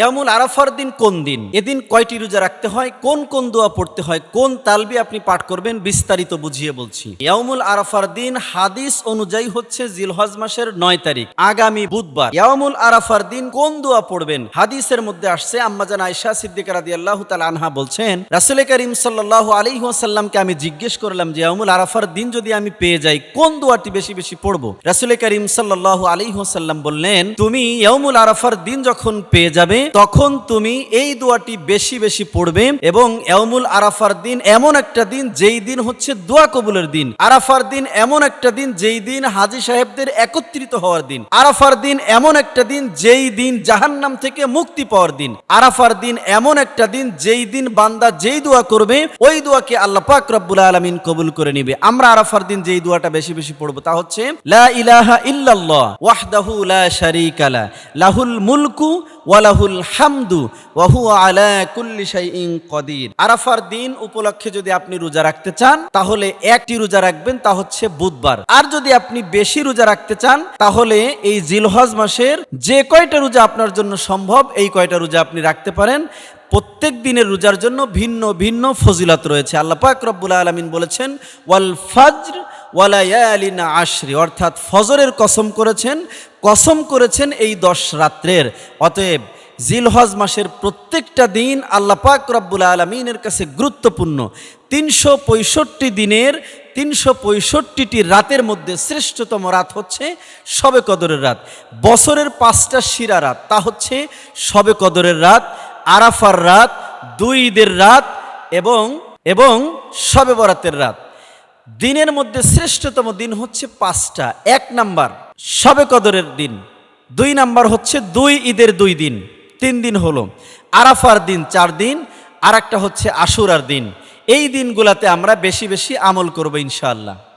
ইয়ামুল আরাফার দিন কোন দিন, এদিন কয়টি রোজা রাখতে হয়, কোন কোন দোয়া পড়তে হয়, কোন তালবি আপনি পাঠ করবেন, বিস্তারিত বুঝিয়ে বলছি। ইয়ামুল আরাফার দিন হাদিস অনুযায়ী হচ্ছে জিলহজ মাসের ৯ তারিখ, আগামী বুধবার। ইয়ামুল আরাফার দিন কোন দোয়া পড়বেন, হাদিসের মধ্যে আসছে। আম্মাজান আয়েশা সিদ্দিকা রাদিয়াল্লাহু তাআলা আনহা বলছেন, রাসূল করিম সাল্লাল্লাহু আলাইহি ওয়াসাল্লামকে আমি জিজ্ঞেস করলাম যে ইয়ামুল আরাফার দিন যদি আমি পেয়ে যাই কোন দোয়াটি বেশি বেশি পড়বো। রাসূল করিম সাল্লাল্লাহু আলাইহি ওয়াসাল্লাম বললেন, তুমি ইয়ামুল আরাফার দিন যখন পেয়ে যাবে তখন তুমি এই দোয়াটি বেশি বেশি পড়বে। এবং ইয়ামুল আরাফার দিন এমন একটা দিন যেই দিন হচ্ছে দোয়া কবুলের দিন। আরাফার দিন এমন একটা দিন যেই দিন হাজী সাহেবদের একত্রিত হওয়ার দিন। আরাফার দিন এমন একটা দিন যেই দিন জাহান্নাম থেকে মুক্তি পাওয়ার দিন। আরাফার দিন এমন একটা দিন যেই দিন বান্দা যেই দোয়া করবে ওই দোয়াকে আল্লাহ পাক রব্বুল আলামিন কবুল করে নেবে। আমরা আরাফার দিন যেই দোয়াটা বেশি বেশি পড়বো তা হচ্ছে লা ইলাহা ইল্লাল্লাহ ওয়াহদাহু লা শারীকা লা লাহুল মুলকু ওয়া লাহুল হামদু ওয়া হুয়া আলা কুল্লি শাইইন কাদির। আরাফার দিন উপলক্ষে যদি আপনি রোজা রাখতে চান তাহলে একটি রোজা রাখবেন, তা হচ্ছে বুধবার। আর যদি আপনি বেশি রোজা রাখতে চান তাহলে এই জিলহজ মাসের যে কয়টা রোজা আপনার জন্য সম্ভব এই কয়টা রোজা আপনি রাখতে পারেন। প্রত্যেক দিনের রোজার জন্য ভিন্ন ভিন্ন ফজিলত রয়েছে। আল্লাহ পাক রব্বুল আলামিন বলেছেন ওয়াল ফাজর ওয়া লায়ালিন আশরি, অর্থাৎ ফজরের কসম করেছেন এই ১০ রাত্রের। অতএব জিলহজ মাসের প্রত্যেকটা দিন আল্লাহ পাক রব্বুল আলামিনের কাছে গুরুত্বপূর্ণ। ৩৬৫ দিনের ৩৬৫টি রাতের মধ্যে শ্রেষ্ঠতম রাত হচ্ছে শবে কদরের রাত। বছরের ৫টা সেরা রাত তা হচ্ছে শবে কদরের রাত, আরাফার রাত, ২ ঈদের রাত এবং শবে বরাতের রাত। দিনের মধ্যে শ্রেষ্ঠতম দিন হচ্ছে ৫টা। ১ নাম্বার শবে কদরের দিন, ২ নাম্বার হচ্ছে ২ ঈদের ২ দিন, ৩ দিন হলো। আরাফার দিন ৪ দিন, আর একটা হচ্ছে আশুরার দিন। এই দিনগুলাতে আমরা বেশি বেশি আমল করবো ইনশাআল্লাহ।